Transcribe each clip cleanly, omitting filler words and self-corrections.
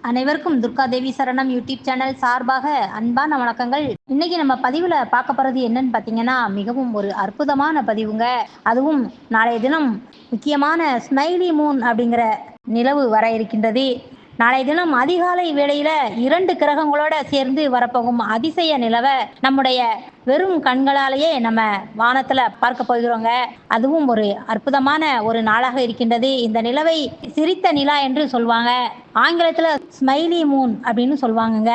அனைவருக்கும் துர்கா தேவி சரணம் YouTube channel சார்பாக அன்பான வணக்கங்கள். இன்னைக்கு நம்ம பதிவுல பார்க்க போறது என்னன்னு பார்த்தீங்கன்னா, மிகவும் ஒரு அற்புதமான பதிவுங்க. அதுவும் நாளைய தினம் முக்கியமான ஸ்மைலி மூன் அப்படிங்கிற நிலவு வர இருக்கின்றது. நாளைய தினம் அதிகாலை வேளையில 2 கிரகங்களோட சேர்ந்து வரப்போகும் அதிசய நிலவ நம்முடைய வெறும் கண்களாலேயே நம்ம வானத்துல பார்க்க போகிறோங்க. அதுவும் ஒரு அற்புதமான ஒரு நாளாக இருக்கின்றது. இந்த நிலவை சிரித்த நிலா என்று சொல்வாங்க. ஆங்கிலத்துல ஸ்மைலி மூன் அப்படின்னு சொல்லுவாங்கங்க.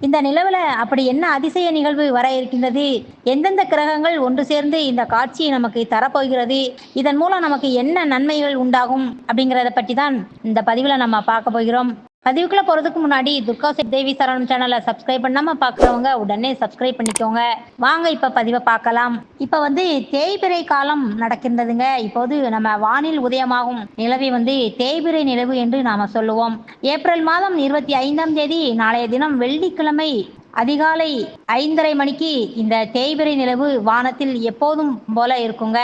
இந்த நிலவுல அப்படி என்ன அதிசய நிகழ்வு வர இருக்கின்றது, எந்தெந்த கிரகங்கள் ஒன்று சேர்ந்து இந்த காட்சியை நமக்கு தரப்போகிறது, இதன் மூலம் நமக்கு என்ன நன்மைகள் உண்டாகும் அப்படிங்கிறத பற்றி தான் இந்த பதிவுல நம்ம பார்க்க போகிறோம். பதிவுக்குள்ள போறதுக்கு முன்னாடி துர்கா தேவி சரவணம் சேனலை சப்ஸ்கிரைப் பண்ணாம பாக்குறவங்க உடனே சப்ஸ்கிரைப் பண்ணிக்கோங்க. வாங்க இப்ப பதிவை பார்க்கலாம். இப்ப தேய்பிறை காலம் நடக்கின்றதுங்க. இப்போது நம்ம வானில் உதயமாகும் நிலவை தேய்பிறை நிலவு என்று நாம சொல்லுவோம். ஏப்ரல் மாதம் 25ஆம் தேதி நாளைய தினம் வெள்ளிக்கிழமை அதிகாலை 5:30 மணிக்கு இந்த தேய்பிறை நிலவு வானத்தில் எப்போதும் போல இருக்குங்க.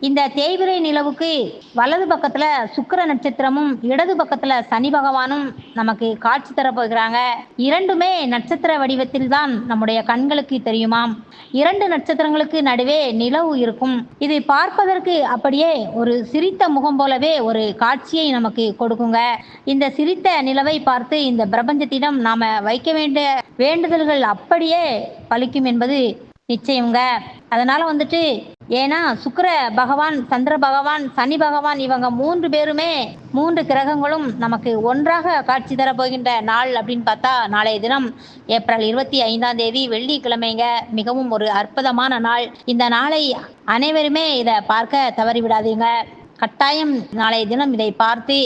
இந்த தேய்பிறை நிலவுக்கு வலது பக்கத்துல சுக்கிர நட்சத்திரமும் இடது பக்கத்துல சனி பகவானும் நமக்கு காட்சி தரப்போகிறாங்க. இரண்டுமே நட்சத்திர வடிவத்தில் தான் நம்முடைய கண்களுக்கு தெரியுமாம். 2 நட்சத்திரங்களுக்கு நடுவே நிலவு இருக்கும். இது பார்ப்பதற்கு அப்படியே ஒரு சிரித்த முகம் போலவே ஒரு காட்சியை நமக்கு கொடுக்குங்க. இந்த சிரித்த நிலவை பார்த்து இந்த பிரபஞ்சத்திடம் நாம வைக்க வேண்டிய வேண்டுதல்கள் அப்படியே பலிக்கும் என்பது நிச்சயங்க. அதனால ஏன்னா சுக்கிர பகவான், சந்திர பகவான், சனி பகவான் இவங்க 3 பேருமே 3 கிரகங்களும் நமக்கு ஒன்றாக காட்சி தரப்போகின்ற நாள் அப்படின்னு பார்த்தா நாளைய தினம் ஏப்ரல் 25ஆம் தேதி வெள்ளிக்கிழமைங்க. மிகவும் ஒரு அற்புதமான நாள். இந்த நாளை அனைவருமே இதை பார்க்க தவறிவிடாதீங்க. கட்டாயம் நாளைய தினம் இதை பார்த்து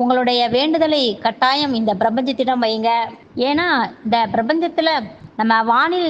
உங்களுடைய வேண்டுதலை கட்டாயம் இந்த பிரபஞ்சத்திடம் வைங்க. ஏன்னா இந்த பிரபஞ்சத்துல நம்ம வானில்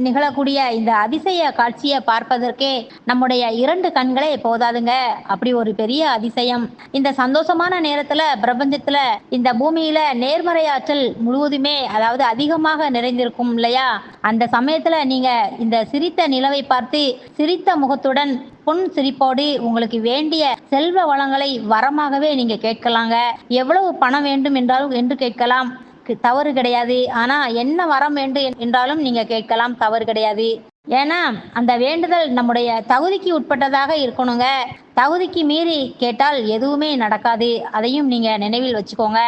நிகழக்கூடிய இந்த அதிசய காட்சியை பார்ப்பதற்கே நம்முடைய 2 கண்களே போதாதுங்க. அப்படி ஒரு பெரிய அதிசயம். இந்த சந்தோஷமான நேரத்துல பிரபஞ்சத்துல இந்த பூமியில நேர்மறை ஆற்றல் முழுவதுமே அதாவது அதிகமாக நிறைந்திருக்கும் இல்லையா? அந்த சமயத்துல நீங்க இந்த சிரித்த நிலவை பார்த்து சிரித்த முகத்துடன் பொன் சிரிப்போடு உங்களுக்கு வேண்டிய செல்வ வளங்களை வரமாகவே நீங்க கேட்கலாங்க. எவ்வளவு பணம் வேண்டும் என்றாலும் என்று கேட்கலாம், தவறு கிடையாது. ஆனா என்ன வரம் வேண்டும் என்றாலும் நீங்க கேட்கலாம், தவறு கிடையாது. ஏன்னா அந்த வேண்டுதல் நம்முடைய தகுதிக்கு உட்பட்டதாக இருக்கணுங்க. தகுதிக்கு மீறி கேட்டால் எதுவுமே நடக்காது. அதையும் நீங்க நினைவில் வச்சுக்கோங்க.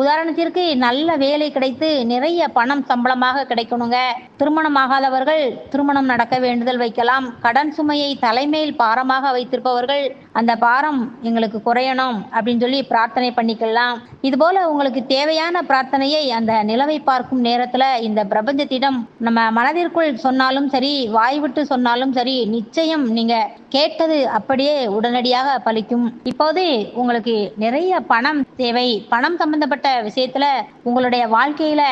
உதாரணத்திற்கு நல்ல வேலை கிடைத்து நிறைய பணம் சம்பளமாக கிடைக்கணுங்க. திருமணம் ஆகாதவர்கள் திருமணம் நடக்க வேண்டுதல் வைக்கலாம். கடன் சுமையை தலைமையில் பாரமாக வைத்திருப்பவர்கள் அந்த பாரம் எங்களுக்கு குறையணும் அப்படின்னு சொல்லி பிரார்த்தனை பண்ணிக்கலாம். இதுபோல உங்களுக்கு தேவையான பிரார்த்தனையை அந்த நிலவை பார்க்கும் நேரத்துல இந்த பிரபஞ்சத்திடம் நம்ம மனதிற்குள் சொன்னாலும் சரி, வாய்விட்டு சொன்னாலும் சரி, நிச்சயம் நீங்க கேட்டது அப்படியே உடனடியாக பலிக்கும். இப்போது உங்களுக்கு நிறைய பணம் தேவை, பணம் சம்பந்தப்பட்ட விஷயத்துல உங்களுடைய வாழ்க்கையில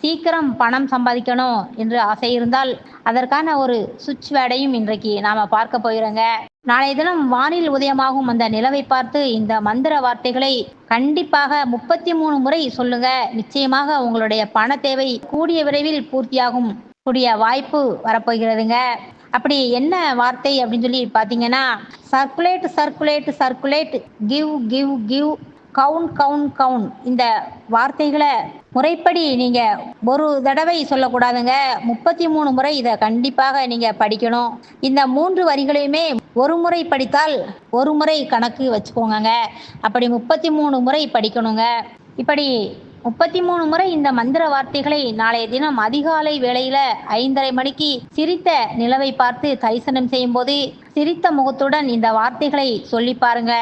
சீக்கிரம் பணம் சம்பாதிக்கணும் என்று ஆசை இருந்தால் அதற்கான ஒரு சுவிட்ச் வேர்டையும் இன்றைக்கு நாம பார்க்க போகிறோங்க. நாளைய தினம் வானில் உதயமாகும் அந்த நிலவை பார்த்து இந்த மந்திர வார்த்தைகளை கண்டிப்பாக 33 முறை சொல்லுங்க. நிச்சயமாக உங்களுடைய பண தேவை கூடிய விரைவில் பூர்த்தியாகும் கூடிய வாய்ப்பு வரப்போகிறதுங்க. அப்படி என்ன வார்த்தை அப்படின்னு சொல்லி பார்த்தீங்கன்னா, circulate circulate circulate, give give give, count count count. இந்த வார்த்தைகளை முறைப்படி நீங்க ஒரு தடவை சொல்லக்கூடாதுங்க, 33 முறை இதை கண்டிப்பாக நீங்க படிக்கணும். இந்த 3 வரிகளையுமே ஒரு முறை படித்தால் ஒரு முறை கணக்கு வச்சுக்கோங்க. அப்படி 33 முறை படிக்கணுங்க. இப்படி 33 முறை இந்த மந்திர வார்த்தைகளை நாளைய தினம் அதிகாலை வேளையில 5:30 மணிக்கு சிரித்த நிலவை பார்த்து தரிசனம் செய்யும் போது சிரித்த முகத்துடன் இந்த வார்த்தைகளை சொல்லி பாருங்க.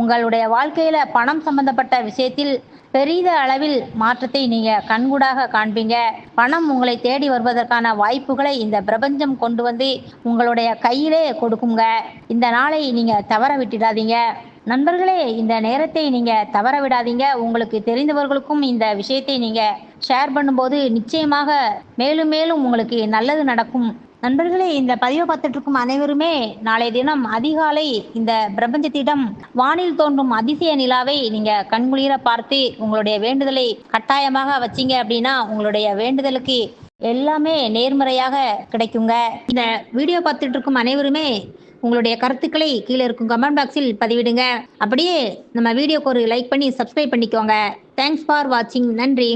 உங்களுடைய வாழ்க்கையில பணம் சம்பந்தப்பட்ட விஷயத்தில் பெரிய அளவில் மாற்றத்தை நீங்க கண்கூடாக காண்பீங்க. பணம் உங்களை தேடி வருவதற்கான வாய்ப்புகளை இந்த பிரபஞ்சம் கொண்டு வந்து உங்களுடைய கையிலே கொடுக்குங்க. இந்த நாளை நீங்க தவற விட்டுடாதீங்க. நண்பர்களே, இந்த நேரத்தை நீங்க தவற விடாதீங்க. உங்களுக்கு தெரிந்தவர்களுக்கும் இந்த விஷயத்தை நீங்க ஷேர் பண்ணும்போது நிச்சயமாக மேலும் மேலும் உங்களுக்கு நல்லது நடக்கும். நண்பர்களே, இந்த பதிவை பார்த்துட்டு இருக்கும் அனைவருமே நாளைய தினம் அதிகாலை இந்த பிரபஞ்சத்திடம் வானில் தோன்றும் அதிசய நிலாவை நீங்க கண்குளிர பார்த்து உங்களுடைய வேண்டுதலை கட்டாயமாக வச்சீங்க அப்படின்னா உங்களுடைய வேண்டுதலுக்கு எல்லாமே நேர்மறையாக கிடைக்குங்க. இந்த வீடியோ பார்த்துட்டு இருக்கும் அனைவருமே உங்களுடைய கருத்துக்களை கீழே இருக்கும் கமெண்ட் பாக்ஸில் பதிவிடுங்க. அப்படியே நம்ம வீடியோக்கு ஒரு லைக் பண்ணி சப்ஸ்கிரைப் பண்ணிக்கோங்க. தேங்க்ஸ் ஃபார் வாட்சிங். நன்றி.